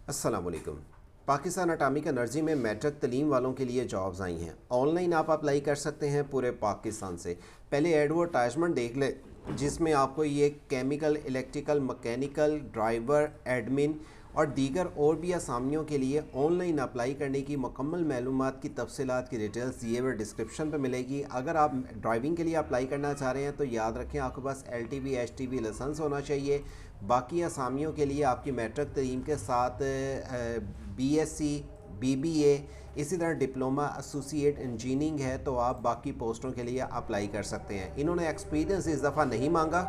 अस्सलाम वालेकुम। Pakistan atomic energy में मैट्रिक तलीम वालों के लिए जॉब्स आई हैं। ऑनलाइन आप अप्लाई कर सकते हैं पूरे पाकिस्तान से। पहले एडवर्टाइजमेंट देख ले जिसमें आपको ये chemical, electrical, mechanical, driver, admin और दीगर और भी असामियों के लिए ऑनलाइन अप्लाई करने की मुकम्मल मालूमात की तफसीलात की डिटेल्स दिए हुए डिस्क्रिप्शन पर मिलेगी। अगर आप ड्राइविंग के लिए अप्लाई करना चाह रहे हैं तो याद रखें आपके पास LTV HTV लाइसेंस होना चाहिए। बाकी असामियों के लिए आपकी मैट्रिक तलीम के साथ BSc, BBA, इसी तरह डिप्लोमा एसोसिएट इंजीनियरिंग है तो आप बाकी पोस्टों के लिए अप्लाई कर सकते हैं। इन्होंने एक्सपीरियंस इस दफ़ा नहीं मांगा,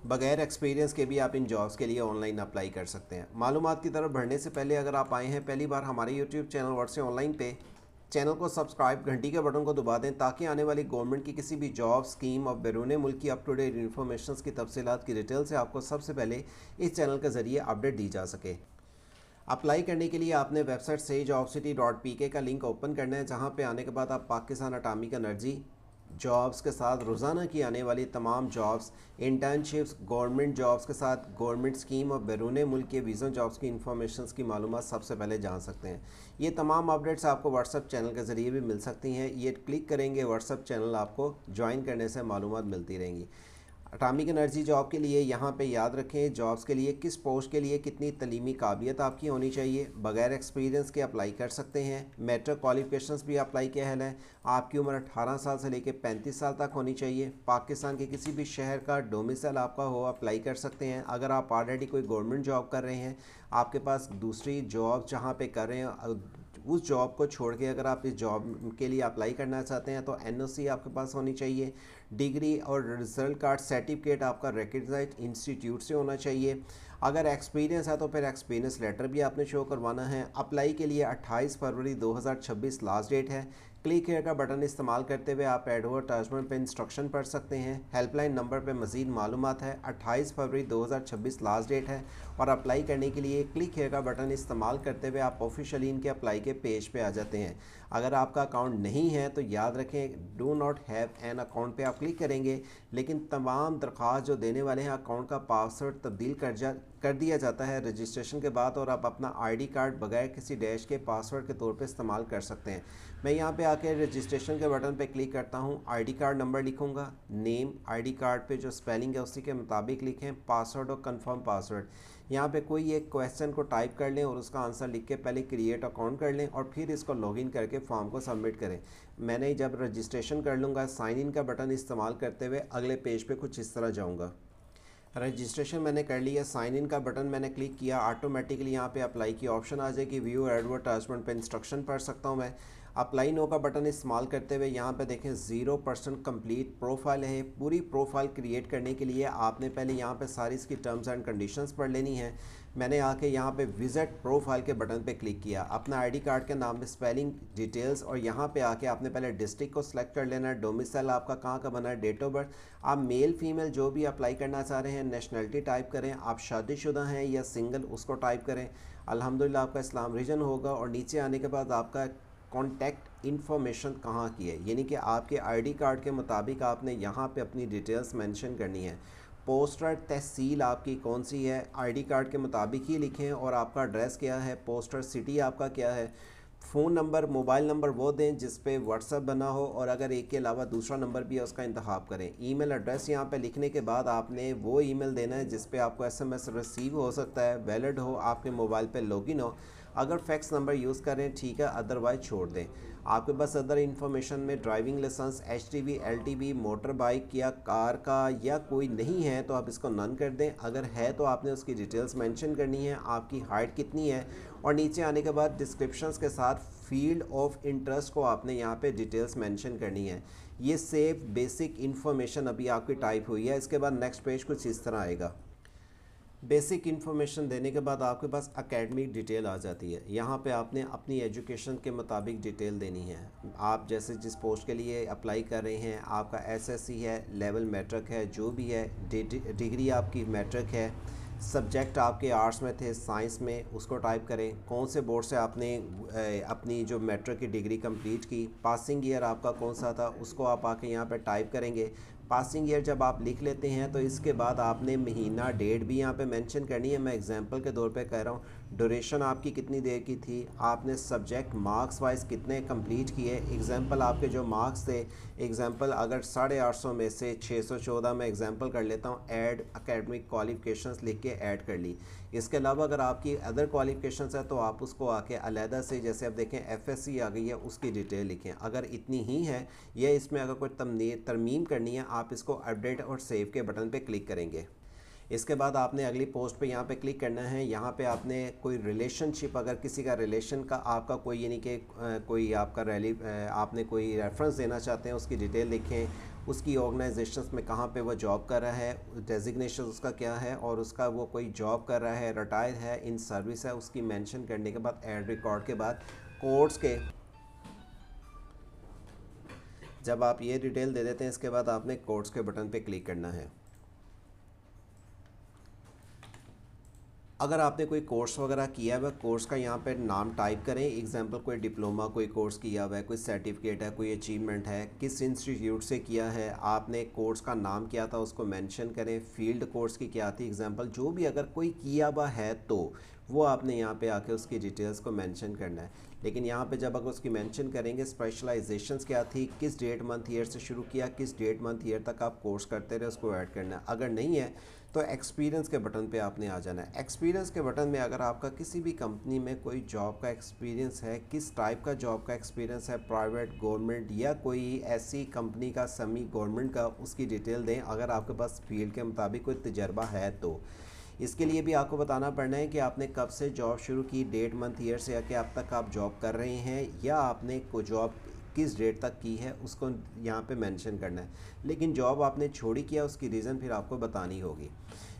बगैर एक्सपीरियंस के भी आप इन जॉब्स के लिए ऑनलाइन अप्लाई कर सकते हैं। मालूमात की तरफ बढ़ने से पहले अगर आप आए हैं पहली बार हमारे यूट्यूब चैनल वर्ड से ऑनलाइन पे, चैनल को सब्सक्राइब, घंटी के बटन को दबा दें ताकि आने वाली गवर्नमेंट की किसी भी जॉब स्कीम और बैरून मुल्क की अप टू डेट इन्फॉर्मेशन की तफसीलात की डिटेल से आपको सबसे पहले इस चैनल के ज़रिए अपडेट दी जा सके। अप्लाई करने के लिए आपने वेबसाइट sejobcity.pk का लिंक ओपन करना है, जहां पे आने के बाद आप पाकिस्तान अटामिक एनर्जी जॉब्स के साथ रोज़ाना की आने वाली तमाम जॉब्स, इंटर्नशिप्स, गवर्नमेंट जॉब्स के साथ गवर्नमेंट स्कीम और बैरून मुल्क के वीज़ा जॉब्स की इन्फॉर्मेशन की मालूमात सबसे पहले जान सकते हैं। ये तमाम अपडेट्स आपको व्हाट्सअप चैनल के ज़रिए भी मिल सकती हैं। ये क्लिक करेंगे व्हाट्सअप चैनल, आपको ज्वाइन करने से मालूमात मिलती रहेंगी। अटामिक एनर्जी जॉब के लिए यहाँ पे याद रखें जॉब्स के लिए किस पोस्ट के लिए कितनी तलीमी काबिलियत आपकी होनी चाहिए। बगैर एक्सपीरियंस के अप्लाई कर सकते हैं। मेट्रिक क्वालिफिकेशंस भी अप्लाई के हल है। आपकी उम्र 18 साल से लेकर 35 साल तक होनी चाहिए। पाकिस्तान के किसी भी शहर का डोमिसाइल आपका हो, अप्लाई कर सकते हैं। अगर आप ऑलरेडी कोई गवर्नमेंट जॉब कर रहे हैं, आपके पास दूसरी जॉब जहाँ पे कर रहे हैं उस जॉब को छोड़ के अगर आप इस जॉब के लिए अप्लाई करना चाहते हैं तो NOC आपके पास होनी चाहिए। डिग्री और रिजल्ट कार्ड सर्टिफिकेट आपका रिकग्नाइज्ड इंस्टीट्यूट से होना चाहिए। अगर एक्सपीरियंस है तो फिर एक्सपीरियंस लेटर भी आपने शो करवाना है। अप्लाई के लिए 28 फरवरी 2026 लास्ट डेट है। क्लिक हेयर का बटन इस्तेमाल करते हुए आप एडवर्टाइजमेंट पे इंस्ट्रक्शन पढ़ सकते हैं। हेल्पलाइन नंबर पे मज़ीद मालूमात है। 28 फरवरी 2026 लास्ट डेट है और अप्लाई करने के लिए क्लिक हेयर का बटन इस्तेमाल करते हुए आप ऑफिशियली इनके अप्लाई के पेज पे आ जाते हैं। अगर आपका अकाउंट नहीं है तो याद रखें do not have an account पे आप क्लिक करेंगे, लेकिन तमाम दरख्वास्त जो देने वाले हैं अकाउंट का पासवर्ड तब्दील कर दिया जाता है रजिस्ट्रेशन के बाद, और आप अपना ID कार्ड बगैर किसी डैश के पासवर्ड के तौर पे इस्तेमाल कर सकते हैं। मैं यहाँ पे आके रजिस्ट्रेशन के बटन पे क्लिक करता हूँ। ID कार्ड नंबर लिखूँगा, नेम, ID कार्ड पे जो स्पेलिंग है उसी के मुताबिक लिखें, पासवर्ड और कंफर्म पासवर्ड। यहाँ पे कोई एक क्वेश्चन को टाइप कर लें और उसका आंसर लिख के पहले क्रिएट अकाउंट कर लें और फिर इसको लॉगिन करके फॉर्म को सबमिट करें। मैंने जब रजिस्ट्रेशन कर लूँगा, साइन इन का बटन इस्तेमाल करते हुए अगले पेज पे कुछ इस तरह जाऊँगा। रजिस्ट्रेशन मैंने कर लिया, साइन इन का बटन मैंने क्लिक किया, ऑटोमेटिकली यहाँ पे अप्लाई की ऑप्शन आ जाएगी। व्यू एडवर्टाइजमेंट पे इंस्ट्रक्शन पढ़ सकता हूँ मैं। अप्लाई नो का बटन इस्तेमाल करते हुए यहाँ पे देखें 0% कंप्लीट प्रोफाइल है। पूरी प्रोफाइल क्रिएट करने के लिए आपने पहले यहाँ पे सारी इसकी टर्म्स एंड कंडीशंस पढ़ लेनी है। मैंने आके यहाँ पे विजिट प्रोफाइल के बटन पे क्लिक किया, अपना ID कार्ड के नाम पे स्पेलिंग डिटेल्स और यहाँ पे आके आपने पहले डिस्ट्रिक्ट को सिलेक्ट कर लेना है, डोमिसाइल आपका कहाँ का बना है, डेट ऑफ बर्थ, आप मेल फीमेल जो भी अप्लाई करना चाह रहे हैं, नेशनलिटी टाइप करें, आप शादीशुदा हैं या सिंगल उसको टाइप करें। अल्हम्दुलिल्लाह आपका इस्लाम रीजन होगा और नीचे आने के बाद आपका कॉन्टैक्ट इन्फॉर्मेशन कहाँ की है, यानी कि आपके ID कार्ड के मुताबिक आपने यहाँ पे अपनी डिटेल्स मेंशन करनी है। पोस्टर तहसील आपकी कौन सी है ID कार्ड के मुताबिक ही लिखें और आपका एड्रेस क्या है, पोस्टर सिटी आपका क्या है, फ़ोन नंबर, मोबाइल नंबर वो दें जिस पे व्हाट्सअप बना हो और अगर एक के अलावा दूसरा नंबर भी है उसका इंतखाब करें। ईमेल एड्रेस यहाँ पे लिखने के बाद आपने वो ईमेल देना है जिस पे आपको SMS रिसीव हो सकता है, वैलिड हो, आपके मोबाइल पे लॉगिन हो। अगर फैक्स नंबर यूज़ करें ठीक है, अदरवाइज छोड़ दें। आपके पास अदर इन्फॉर्मेशन में driving licence, HTV, LTV, motor bike या कार का या कोई नहीं है तो आप इसको नन कर दें। अगर है तो आपने उसकी डिटेल्स मेंशन करनी है, आपकी हाइट कितनी है और नीचे आने के बाद डिस्क्रिप्शंस के साथ फील्ड ऑफ इंटरेस्ट को आपने यहाँ पे डिटेल्स मेंशन करनी है। ये सेव बेसिक इन्फॉर्मेशन अभी आपकी टाइप हुई है। इसके बाद नेक्स्ट पेज कुछ इस तरह आएगा। बेसिक इन्फॉर्मेशन देने के बाद आपके पास एकेडमिक डिटेल आ जाती है। यहाँ पे आपने अपनी एजुकेशन के मुताबिक डिटेल देनी है। आप जैसे जिस पोस्ट के लिए अप्लाई कर रहे हैं, आपका SSC है, लेवल मैट्रिक है, जो भी है, डिग्री आपकी मैट्रिक है, सब्जेक्ट आपके आर्ट्स में थे, साइंस में, उसको टाइप करें। कौन से बोर्ड से आपने अपनी जो मैट्रिक की डिग्री कंप्लीट की, पासिंग ईयर आपका कौन सा था, उसको आप आके यहाँ पे टाइप करेंगे। पासिंग ईयर जब आप लिख लेते हैं तो इसके बाद आपने महीना डेट भी यहाँ पे मेंशन करनी है। मैं एग्जांपल के तौर पे कह रहा हूँ ड्यूरेशन आपकी कितनी देर की थी, आपने सब्जेक्ट मार्क्स वाइज कितने कंप्लीट किए। एग्जांपल आपके जो मार्क्स थे, एग्जांपल अगर 850 में से 614 में एग्जांपल कर लेता हूँ, ऐड एकेडमिक क्वालिफिकेशंस लिख के ऐड कर ली। इसके अलावा अगर आपकी अदर क्वालिफिकेशंस है तो आप उसको आके अलहदा से, जैसे आप देखें एफएससी आ गई है, उसकी डिटेल लिखें। अगर इतनी ही है या इसमें अगर कोई तरमीम करनी है, आप इसको अपडेट और सेव के बटन पे क्लिक करेंगे। इसके बाद आपने अगली पोस्ट पे यहाँ पे क्लिक करना है। यहाँ पे आपने कोई रिलेशनशिप, अगर किसी का रिलेशन का आपका कोई, यानी कि कोई आपका आपने कोई रेफरेंस देना चाहते हैं, उसकी डिटेल लिखें, उसकी ऑर्गेनाइजेशंस में कहाँ पे वो जॉब कर रहा है, डेजिग्नेशन उसका क्या है, और उसका वो कोई जॉब कर रहा है, रिटायर है, इन सर्विस है, उसकी मेंशन करने के बाद ऐड रिकॉर्ड के बाद कोर्स के, जब आप ये डिटेल दे देते हैं इसके बाद आपने कोर्स के बटन पे क्लिक करना है। अगर आपने कोई कोर्स वगैरह किया हुआ है, कोर्स का यहाँ पे नाम टाइप करें। एग्जांपल कोई डिप्लोमा कोई कोर्स किया हुआ है, कोई सर्टिफिकेट है, कोई अचीवमेंट है, किस इंस्टीट्यूट से किया है, आपने कोर्स का नाम क्या था उसको मेंशन करें। फील्ड कोर्स की क्या थी, एग्जांपल जो भी अगर कोई किया हुआ है तो वो आपने यहाँ पे आके उसकी डिटेल्स को मेंशन करना है। लेकिन यहाँ पे जब अगर उसकी मेंशन करेंगे, स्पेशलाइजेशंस क्या थी, किस डेट मंथ ईयर से शुरू किया, किस डेट मंथ ईयर तक आप कोर्स करते रहे, उसको ऐड करना है। अगर नहीं है तो एक्सपीरियंस के बटन पे आपने आ जाना है। एक्सपीरियंस के बटन में अगर आपका किसी भी कंपनी में कोई जॉब का एक्सपीरियंस है, किस टाइप का जॉब का एक्सपीरियंस है, प्राइवेट, गवर्नमेंट या कोई ऐसी कंपनी का, सेमी गवर्नमेंट का, उसकी डिटेल दें। अगर आपके पास फील्ड के मुताबिक कोई तजर्बा है तो इसके लिए भी आपको बताना पड़ना है कि आपने कब से जॉब शुरू की, डेट मंथ ईयर से, या कि अब तक आप जॉब कर रहे हैं, या आपने कोई जॉब किस डेट तक की है उसको यहाँ पे मेंशन करना है। लेकिन जॉब आपने छोड़ी किया उसकी रीज़न फिर आपको बतानी होगी।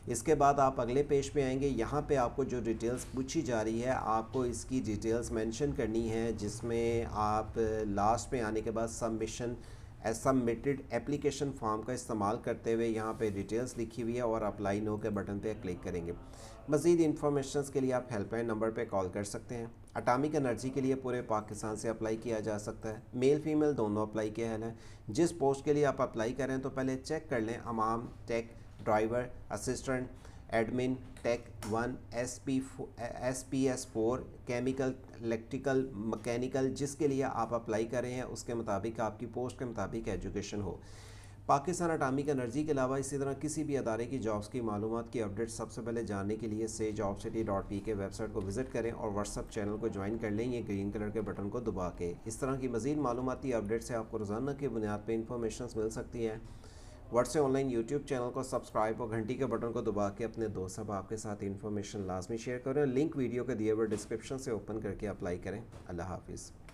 इसके बाद आप अगले पेज पे आएंगे। यहाँ पे आपको जो डिटेल्स पूछी जा रही है आपको इसकी डिटेल्स मेंशन करनी है, जिसमें आप लास्ट पे आने के बाद सबमिशन सबमिटेड एप्लीकेशन फॉर्म का इस्तेमाल करते हुए यहाँ पे डिटेल्स लिखी हुई है और अप्लाई नो के बटन पे क्लिक करेंगे। मज़ीद इन्फॉर्मेशन के लिए आप हेल्पलाइन नंबर पे कॉल कर सकते हैं। एटॉमिक एनर्जी के लिए पूरे पाकिस्तान से अप्लाई किया जा सकता है, मेल फीमेल दोनों अप्लाई किया है। जिस पोस्ट के लिए आप अप्लाई करें तो पहले चेक कर लें, अमाम, tech, driver, assistant, admin, tech 1, SPS4, chemical, electrical, mechanical, जिसके लिए आप अप्लाई करें हैं उसके मुताबिक आपकी पोस्ट के मुताबिक एजुकेशन हो। पाकिस्तान एटॉमिक एनर्जी के अलावा इसी तरह किसी भी अदारे की जॉब्स की मालूमात की अपडेट सबसे पहले जानने के लिए से jobcity.p के वेबसाइट को विज़िट करें और व्हाट्सअप चैनल को ज्वाइन कर लें, ये ग्रीन कलर के बटन को दबा के। इस तरह की मज़ीद मालूमाती अपडेट से आपको रोज़ाना की बुनियाद पर इंफॉर्मेशन मिल सकती है। व्हाट्सएप ऑनलाइन यूट्यूब चैनल को सब्सक्राइब और घंटी के बटन को दबा के अपने दोस्त अब आपके साथ इन्फॉर्मेशन लाजमी शेयर करें। लिंक वीडियो के दिए हुए डिस्क्रिप्शन से ओपन करके अप्लाई करें। अल्लाह हाफिज़।